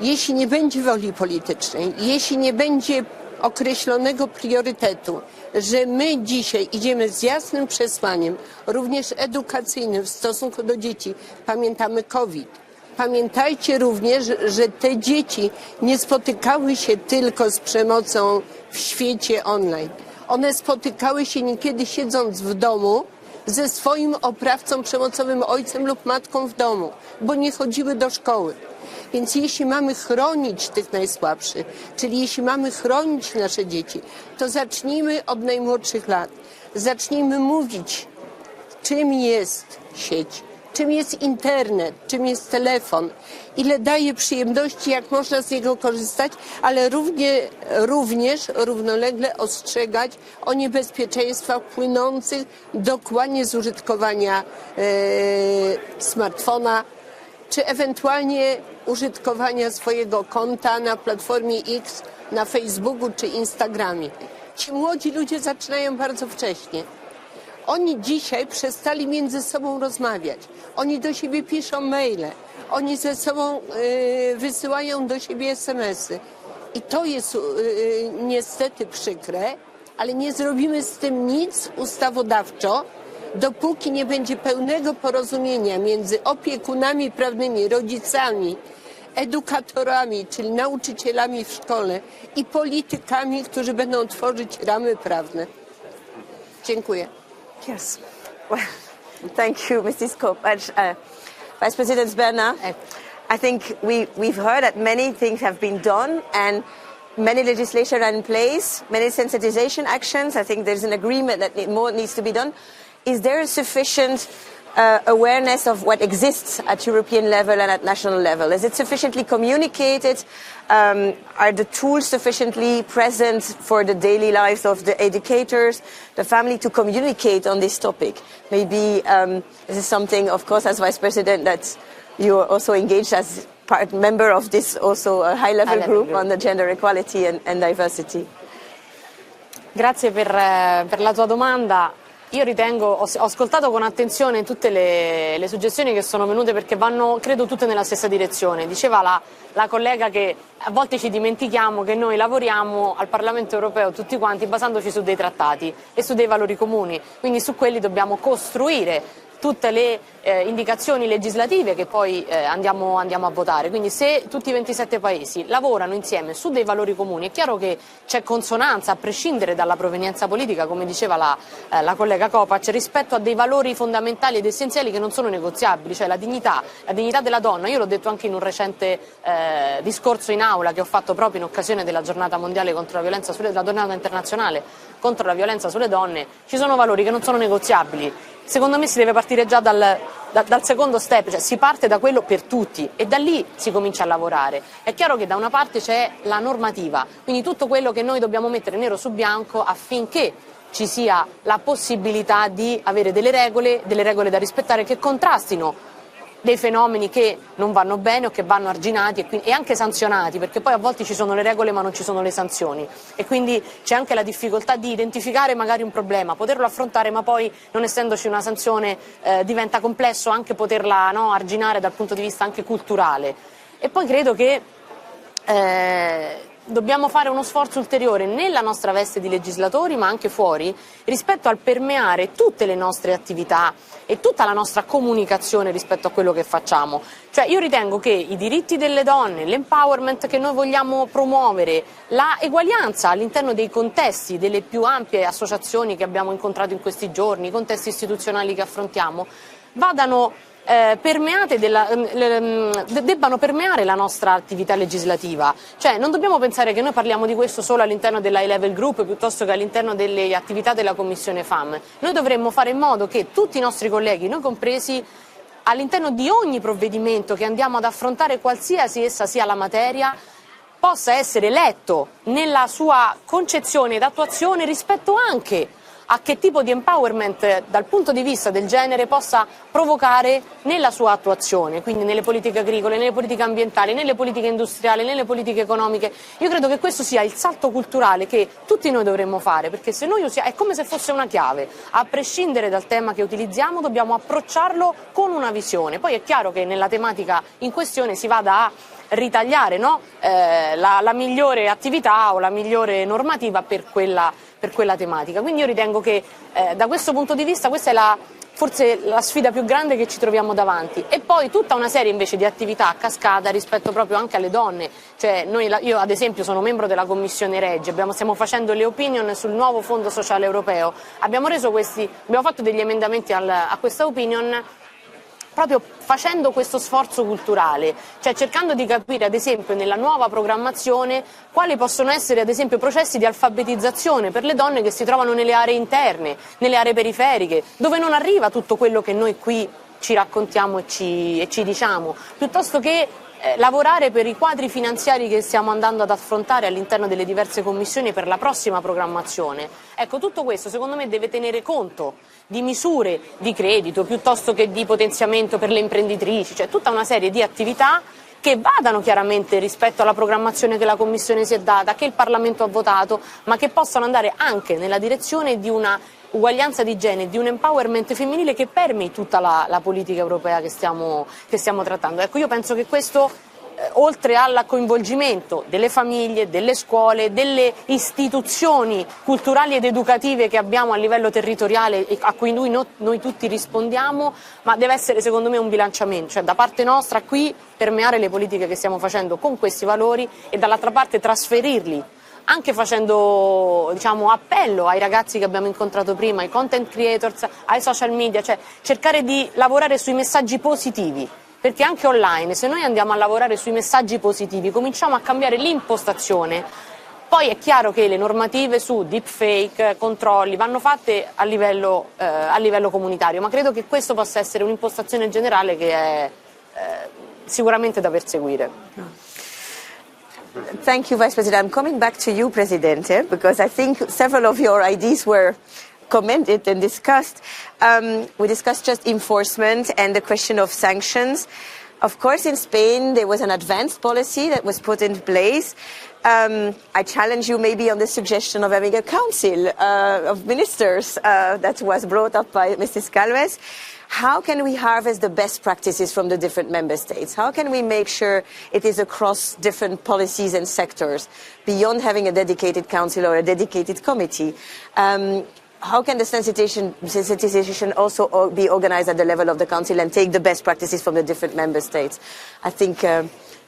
jeśli nie będzie woli politycznej, jeśli nie będzie określonego priorytetu, że my dzisiaj idziemy z jasnym przesłaniem, również edukacyjnym w stosunku do dzieci, pamiętamy COVID. Pamiętajcie również, że te dzieci nie spotykały się tylko z przemocą w świecie online. One spotykały się niekiedy siedząc w domu ze swoim oprawcą przemocowym, ojcem lub matką w domu, bo nie chodziły do szkoły. Więc jeśli mamy chronić tych najsłabszych, czyli jeśli mamy chronić nasze dzieci, to zacznijmy od najmłodszych lat. Zacznijmy mówić, czym jest sieć, czym jest internet, czym jest telefon, ile daje przyjemności, jak można z niego korzystać, ale również równolegle ostrzegać o niebezpieczeństwach płynących dokładnie z użytkowania smartfona, czy ewentualnie użytkowania swojego konta na platformie X, na Facebooku czy Instagramie. Ci młodzi ludzie zaczynają bardzo wcześnie. Oni dzisiaj przestali między sobą rozmawiać. Oni do siebie piszą maile. Oni ze sobą wysyłają do siebie SMS-y. I to jest niestety przykre, ale nie zrobimy z tym nic ustawodawczo, dopóki nie będzie pełnego porozumienia między opiekunami prawnymi, rodzicami, edukatorami, czyli nauczycielami w szkole i politykami, którzy będą tworzyć ramy prawne. Dziękuję. Yes. Well, thank you, Mrs. Kopacz. Vice President Berna, I think we've heard that many things have been done and many legislation are in place, many sensitization actions. I think there's an agreement that more needs to be done. Is there a sufficient awareness of what exists at European level and at national level? Is it sufficiently communicated? Are the tools sufficiently present for the daily lives of the educators, the family, to communicate on this topic? Maybe this is something, of course, as Vice President, that you're also engaged as member of this also a high-level group on the gender equality and diversity. Grazie per la tua domanda. Io ritengo, ho ascoltato con attenzione tutte le suggestioni che sono venute perché vanno, credo, tutte nella stessa direzione. Diceva la collega che a volte ci dimentichiamo che noi lavoriamo al Parlamento europeo tutti quanti basandoci su dei trattati e su dei valori comuni, quindi su quelli dobbiamo costruire tutte le indicazioni legislative che poi andiamo a votare. Quindi se tutti i 27 paesi lavorano insieme su dei valori comuni, è chiaro che c'è consonanza, a prescindere dalla provenienza politica, come diceva la collega Kopacz, rispetto a dei valori fondamentali ed essenziali che non sono negoziabili, cioè la dignità della donna. Io l'ho detto anche in un recente discorso in aula che ho fatto proprio in occasione della giornata mondiale contro la violenza la giornata internazionale contro la violenza sulle donne. Ci sono valori che non sono negoziabili. Secondo me si deve partire già dal secondo step, cioè si parte da quello per tutti e da lì si comincia a lavorare. È chiaro che da una parte c'è la normativa, quindi tutto quello che noi dobbiamo mettere nero su bianco affinché ci sia la possibilità di avere delle regole da rispettare che contrastino dei fenomeni che non vanno bene o che vanno arginati e anche sanzionati, perché poi a volte ci sono le regole ma non ci sono le sanzioni e quindi c'è anche la difficoltà di identificare magari un problema, poterlo affrontare, ma poi non essendoci una sanzione diventa complesso anche poterla arginare dal punto di vista anche culturale. E poi credo che dobbiamo fare uno sforzo ulteriore nella nostra veste di legislatori ma anche fuori rispetto al permeare tutte le nostre attività e tutta la nostra comunicazione rispetto a quello che facciamo. Cioè io ritengo che i diritti delle donne, l'empowerment che noi vogliamo promuovere, la eguaglianza all'interno dei contesti delle più ampie associazioni che abbiamo incontrato in questi giorni, i contesti istituzionali che affrontiamo, vadano debbano permeare la nostra attività legislativa. Cioè non dobbiamo pensare che noi parliamo di questo solo all'interno dell'high level group piuttosto che all'interno delle attività della Commissione FAM. Noi dovremmo fare in modo che tutti i nostri colleghi, noi compresi, all'interno di ogni provvedimento che andiamo ad affrontare, qualsiasi essa sia la materia, possa essere letto nella sua concezione ed attuazione rispetto anche a che tipo di empowerment dal punto di vista del genere possa provocare nella sua attuazione, quindi nelle politiche agricole, nelle politiche ambientali, nelle politiche industriali, nelle politiche economiche. Io credo che questo sia il salto culturale che tutti noi dovremmo fare, perché se noi usiamo, è come se fosse una chiave, a prescindere dal tema che utilizziamo dobbiamo approcciarlo con una visione. Poi è chiaro che nella tematica in questione si vada a ritagliare, no? La migliore attività o la migliore normativa per quella tematica. Quindi io ritengo che da questo punto di vista questa è forse la sfida più grande che ci troviamo davanti. E poi tutta una serie invece di attività a cascata rispetto proprio anche alle donne. Cioè io ad esempio sono membro della Commissione Regi, stiamo facendo le opinion sul nuovo Fondo Sociale Europeo, abbiamo fatto degli emendamenti a questa opinion proprio facendo questo sforzo culturale, cioè cercando di capire ad esempio nella nuova programmazione quali possono essere ad esempio processi di alfabetizzazione per le donne che si trovano nelle aree interne, nelle aree periferiche, dove non arriva tutto quello che noi qui ci raccontiamo e ci diciamo, piuttosto che lavorare per i quadri finanziari che stiamo andando ad affrontare all'interno delle diverse commissioni per la prossima programmazione. Ecco, tutto questo secondo me deve tenere conto di misure di credito piuttosto che di potenziamento per le imprenditrici, cioè tutta una serie di attività che vadano chiaramente rispetto alla programmazione che la Commissione si è data, che il Parlamento ha votato, ma che possano andare anche nella direzione di una uguaglianza di genere, di un empowerment femminile che permei tutta la politica europea che stiamo trattando. Ecco, io penso che questo, oltre al coinvolgimento delle famiglie, delle scuole, delle istituzioni culturali ed educative che abbiamo a livello territoriale e a cui noi tutti rispondiamo, ma deve essere secondo me un bilanciamento, cioè da parte nostra qui permeare le politiche che stiamo facendo con questi valori e dall'altra parte trasferirli, anche facendo appello ai ragazzi che abbiamo incontrato prima, ai content creators, ai social media, cioè cercare di lavorare sui messaggi positivi, perché anche online se noi andiamo a lavorare sui messaggi positivi cominciamo a cambiare l'impostazione. Poi è chiaro che le normative su deepfake, controlli vanno fatte a livello comunitario, ma credo che questo possa essere un'impostazione generale che è sicuramente da perseguire. Thank you, Vice President. I'm coming back to you, Presidente, because I think several of your ideas were commented and discussed. We discussed just enforcement and the question of sanctions. Of course, in Spain, there was an advanced policy that was put in place. I challenge you maybe on the suggestion of having a council of ministers that was brought up by Mrs. Calves. How can we harvest the best practices from the different member states? How can we make sure it is across different policies and sectors, beyond having a dedicated council or a dedicated committee? How can the sensitization also be organized at the level of the council and take the best practices from the different member states? I think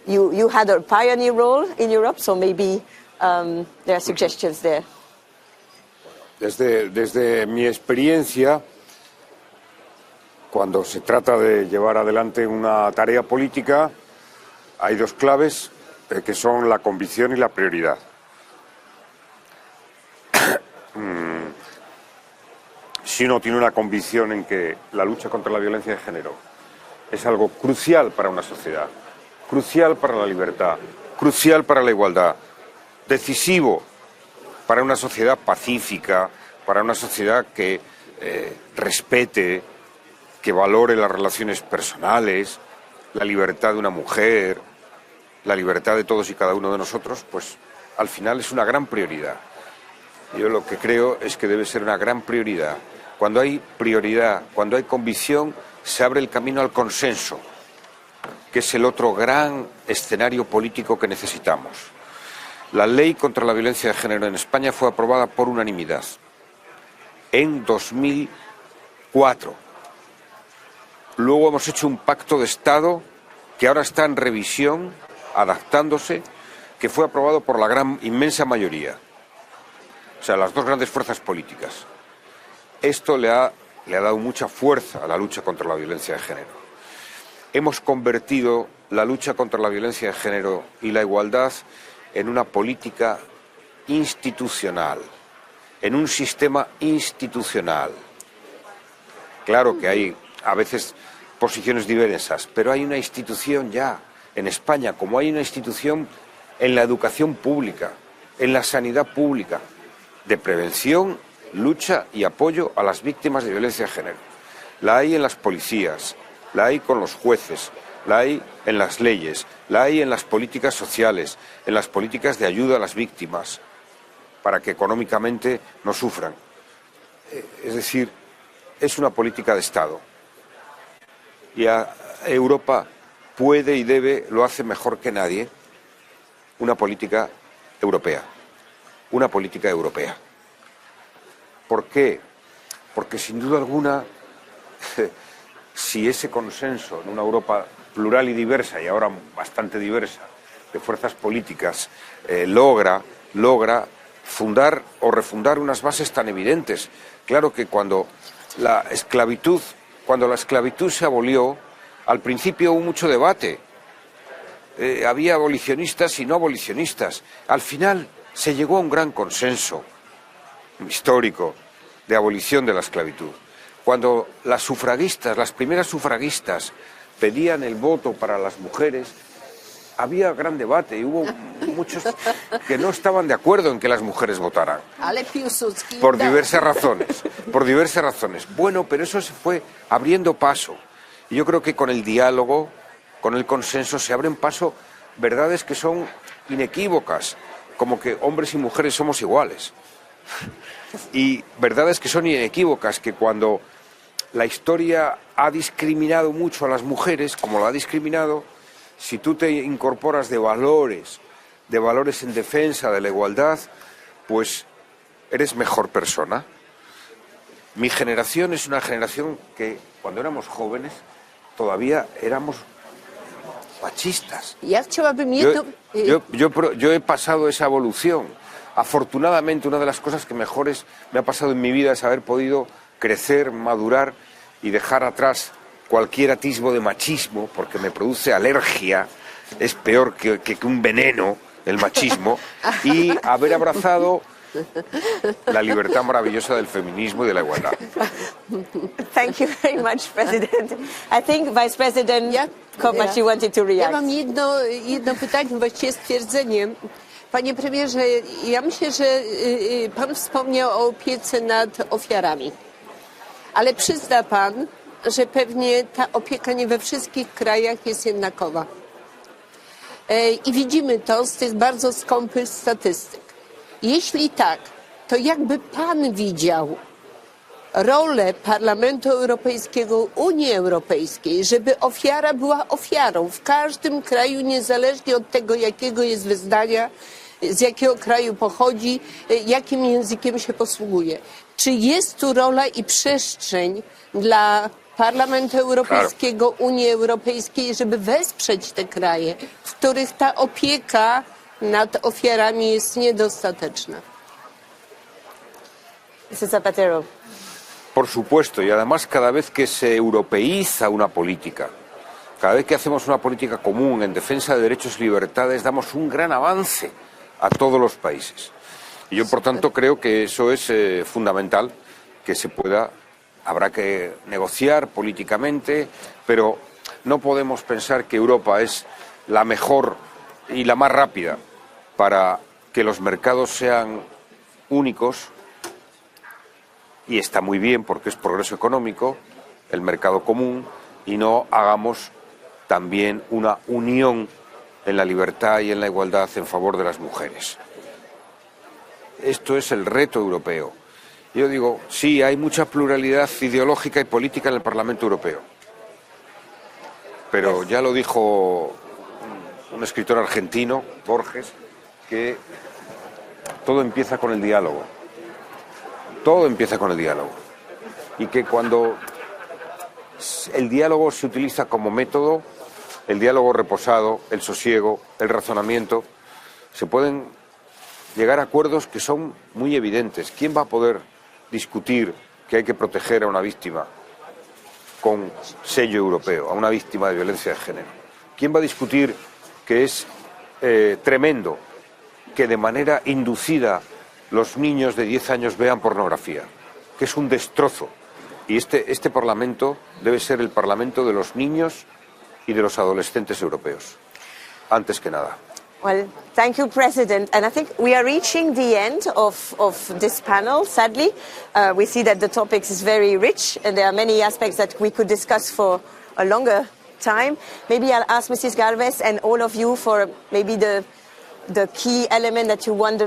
you had a pioneer role in Europe, so maybe there are suggestions there. Desde mi experiencia, cuando se trata de llevar adelante una tarea política, hay dos claves que son la convicción y la prioridad. Si uno tiene una convicción en que la lucha contra la violencia de género es algo crucial para una sociedad, crucial para la libertad, crucial para la igualdad, decisivo para una sociedad pacífica, para una sociedad que respete, que valore las relaciones personales, la libertad de una mujer, la libertad de todos y cada uno de nosotros, pues al final es una gran prioridad. Yo lo que creo es que debe ser una gran prioridad. Cuando hay prioridad, cuando hay convicción, se abre el camino al consenso, que es el otro gran escenario político que necesitamos. La ley contra la violencia de género en España fue aprobada por unanimidad en 2004. Luego hemos hecho un pacto de Estado que ahora está en revisión, adaptándose, que fue aprobado por la inmensa mayoría. O sea, las dos grandes fuerzas políticas. Esto le ha dado mucha fuerza a la lucha contra la violencia de género. hemos convertido la lucha contra la violencia de género y la igualdad en una política institucional, en un sistema institucional. Claro que hay a veces posiciones diversas, pero hay una institución ya en España, como hay una institución en la educación pública, en la sanidad pública, de prevención, lucha y apoyo a las víctimas de violencia de género. La hay en las policías, la hay con los jueces, la hay en las leyes, la hay en las políticas sociales, en las políticas de ayuda a las víctimas, para que económicamente no sufran. Es decir, es una política de Estado. Y Europa puede y debe, lo hace mejor que nadie, una política europea. Una política europea. ¿Por qué? Porque sin duda alguna, si ese consenso en una Europa plural y diversa, y ahora bastante diversa, de fuerzas políticas, logra fundar o refundar unas bases tan evidentes. Claro que cuando la esclavitud se abolió, al principio hubo mucho debate. Había abolicionistas y no abolicionistas. Al final se llegó a un gran consenso histórico de abolición de la esclavitud. Cuando las primeras sufragistas, pedían el voto para las mujeres, había gran debate y hubo muchos que no estaban de acuerdo en que las mujeres votaran. Por diversas razones. Bueno, pero eso se fue abriendo paso. Y yo creo que con el diálogo, con el consenso, se abren paso verdades que son inequívocas, como que hombres y mujeres somos iguales. Y verdades que son inequívocas, que cuando la historia ha discriminado mucho a las mujeres, como lo ha discriminado, si tú te incorporas de valores en defensa de la igualdad, pues eres mejor persona. Mi generación es una generación que, cuando éramos jóvenes, todavía éramos machistas. Yo he pasado esa evolución. Afortunadamente, una de las cosas que mejores me ha pasado en mi vida es haber podido crecer, madurar y dejar atrás cualquier atisbo de machismo, porque me produce alergia, es peor que un veneno, el machismo, y haber abrazado la libertad maravillosa del feminismo y de la igualdad. Thank you very much, President. I think Vice President Kopacz wanted to react. Ja mam jedno pytanie, właściwie stwierdzenie. Panie premierze, ja myślę, że pan wspomniał o opiece nad ofiarami. Ale przyzna pan, że pewnie ta opieka nie we wszystkich krajach jest jednakowa. I widzimy to z tych bardzo skąpych statystyk. Jeśli tak, to jakby pan widział rolę Parlamentu Europejskiego, Unii Europejskiej, żeby ofiara była ofiarą w każdym kraju, niezależnie od tego, jakiego jest wyznania, z jakiego kraju pochodzi, jakim językiem się posługuje. Czy jest tu rola i przestrzeń dla Parlamentu Europejskiego, Unii Europejskiej, żeby wesprzeć te kraje, w których ta opieka nad ofiarami jest niedostateczna? Mr. Zapatero. Por supuesto, y además cada vez que se europeiza una política, cada vez que hacemos una política común en defensa de derechos y libertades, damos un gran avance a todos los países. Y yo, por tanto, creo que eso es fundamental, que se pueda, habrá que negociar políticamente, pero no podemos pensar que Europa es la mejor y la más rápida para que los mercados sean únicos, y está muy bien porque es progreso económico, el mercado común, y no hagamos también una unión en la libertad y en la igualdad en favor de las mujeres. Esto es el reto europeo. Yo digo, sí, hay mucha pluralidad ideológica y política en el Parlamento Europeo, pero ya lo dijo un escritor argentino, Borges, que todo empieza con el diálogo. Todo empieza con el diálogo. Y que cuando el diálogo se utiliza como método, el diálogo reposado, el sosiego, el razonamiento, se pueden llegar a acuerdos que son muy evidentes. ¿Quién va a poder discutir que hay que proteger a una víctima? con sello europeo a una víctima de violencia de género? ¿Quién va a discutir que es tremendo que de manera inducida los niños de 10 años vean pornografía? Que es un destrozo. Y este Parlamento debe ser el Parlamento de los niños y de los adolescentes europeos, antes que nada. Well, thank you, President. And I think we are reaching the end of this panel, sadly. We see that the topic is very rich and there are many aspects that we could discuss for a longer time. Maybe I'll ask Mrs. Galvez and all of you for maybe the key element that you want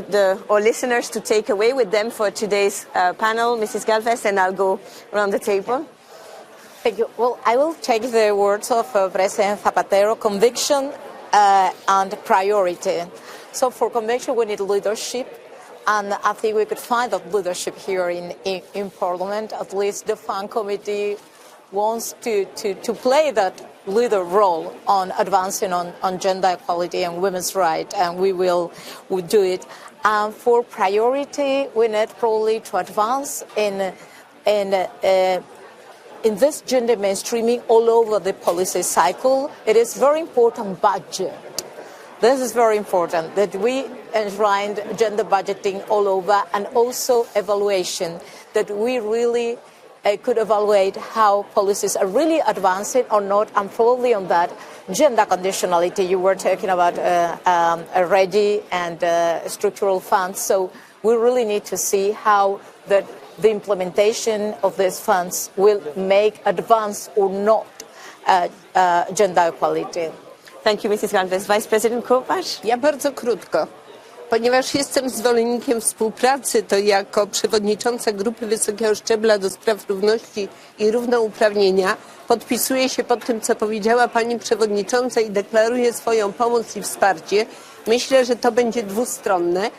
our listeners to take away with them for today's panel. Mrs. Galvez, and I'll go around the table. Thank you. Well, I will take the words of President Zapatero, conviction and priority. So for conviction, we need leadership. And I think we could find that leadership here in Parliament. At least the FAN committee wants to play that leader role on advancing on gender equality and women's rights, and we'll do it. And for priority, we need probably to advance in this gender mainstreaming all over the policy cycle. It is very important budget. This is very important, that we enshrined gender budgeting all over, and also evaluation, that we really could evaluate how policies are really advancing or not, and probably on that gender conditionality. You were talking about REGI and structural funds, so we really need to see how the implementation of these funds will make advance or not gender equality. Thank you, Mrs. Galvez. Vice President Kopacz? Ja bardzo krótko. Ponieważ jestem zwolennikiem współpracy, to jako przewodnicząca Grupy Wysokiego Szczebla do spraw równości i równouprawnienia podpisuję się pod tym, co powiedziała pani przewodnicząca i deklaruję swoją pomoc i wsparcie. Myślę, że to będzie dwustronne.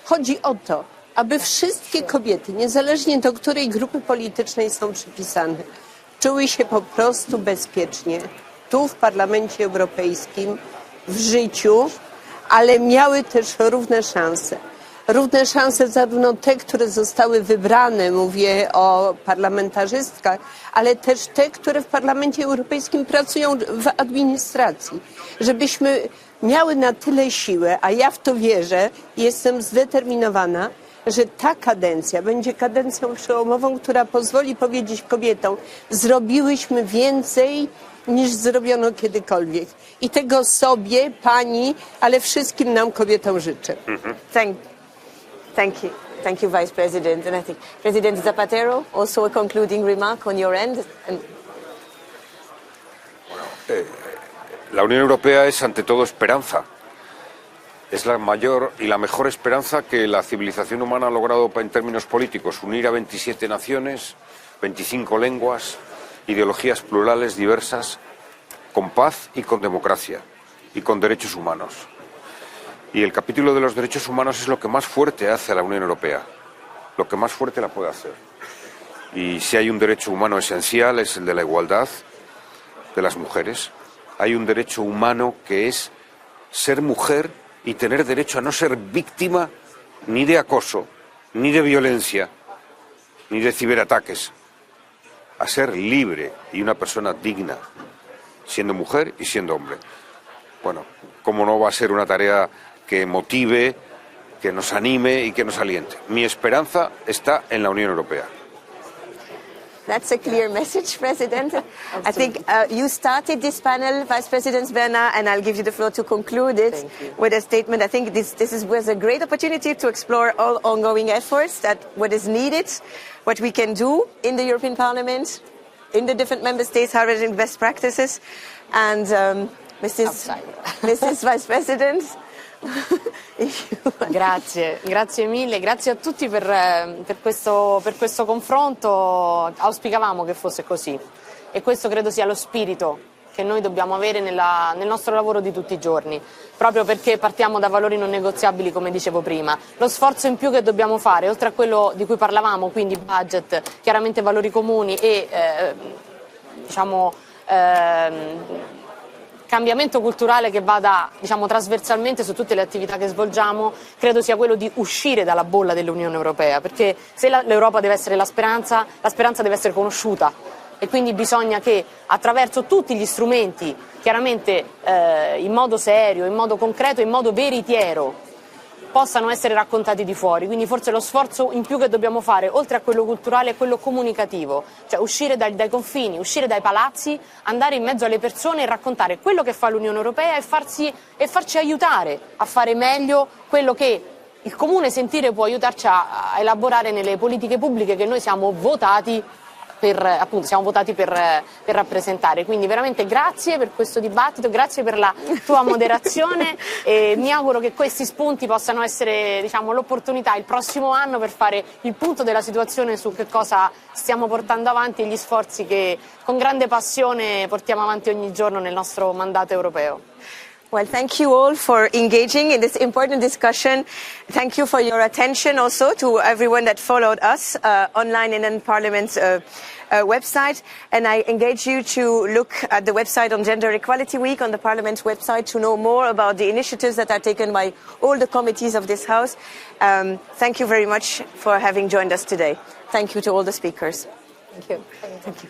Chodzi o to, aby wszystkie kobiety, niezależnie do której grupy politycznej są przypisane, czuły się po prostu bezpiecznie tu w Parlamencie Europejskim, w życiu, ale miały też równe szanse. Równe szanse zarówno te, które zostały wybrane, mówię o parlamentarzystkach, ale też te, które w Parlamencie Europejskim pracują w administracji. Żebyśmy miały na tyle siłę, a ja w to wierzę, jestem zdeterminowana, że ta kadencja będzie kadencją przełomową, która pozwoli powiedzieć kobietom, zrobiłyśmy więcej niż zrobiono kiedykolwiek. I tego sobie, pani, ale wszystkim nam kobietom życzę. Thank you. Thank you, Vice President. And I think President Zapatero, also a concluding remark on your end. La Unión Europea es ante todo esperanza. Es la mayor y la mejor esperanza que la civilización humana ha logrado en términos políticos, unir a 27 naciones, 25 lenguas, ideologías plurales, diversas, con paz y con democracia y con derechos humanos. Y el capítulo de los derechos humanos es lo que más fuerte hace a la Unión Europea, lo que más fuerte la puede hacer. Y si hay un derecho humano esencial es el de la igualdad de las mujeres. Hay un derecho humano que es ser mujer y tener derecho a no ser víctima ni de acoso, ni de violencia, ni de ciberataques, a ser libre y una persona digna, siendo mujer y siendo hombre. Bueno, ¿cómo no va a ser una tarea que motive, que nos anime y que nos aliente? Mi esperanza está en la Unión Europea. That's a clear message, President. I think you started this panel, Vice President Berna, and I'll give you the floor to conclude it with a statement. I think this was a great opportunity to explore all ongoing efforts, that what is needed, what we can do in the European Parliament, in the different member states, harmonizing best practices. And Mrs. Vice President. Grazie mille, grazie a tutti per questo confronto. Auspicavamo che fosse così e questo credo sia lo spirito che noi dobbiamo avere nel nostro lavoro di tutti i giorni, proprio perché partiamo da valori non negoziabili, come dicevo prima. Lo sforzo in più che dobbiamo fare, oltre a quello di cui parlavamo, quindi budget, chiaramente valori comuni e cambiamento culturale che vada trasversalmente su tutte le attività che svolgiamo, credo sia quello di uscire dalla bolla dell'Unione Europea, perché se l'Europa deve essere la speranza deve essere conosciuta e quindi bisogna che attraverso tutti gli strumenti, chiaramente in modo serio, in modo concreto, in modo veritiero, possano essere raccontati di fuori. Quindi forse lo sforzo in più che dobbiamo fare, oltre a quello culturale, è quello comunicativo, cioè uscire dai confini, uscire dai palazzi, andare in mezzo alle persone e raccontare quello che fa l'Unione Europea e farci aiutare a fare meglio quello che il comune sentire può aiutarci a elaborare nelle politiche pubbliche che noi siamo votati per rappresentare. Quindi veramente grazie per questo dibattito, grazie per la tua moderazione e mi auguro che questi spunti possano essere, diciamo, l'opportunità il prossimo anno per fare il punto della situazione su che cosa stiamo portando avanti e gli sforzi che con grande passione portiamo avanti ogni giorno nel nostro mandato europeo. Well, thank you all for engaging in this important discussion. Thank you for your attention also to everyone that followed us online and in Parliament's website. And I engage you to look at the website on Gender Equality Week on the Parliament's website to know more about the initiatives that are taken by all the committees of this House. Thank you very much for having joined us today. Thank you to all the speakers. Thank you. Thank you.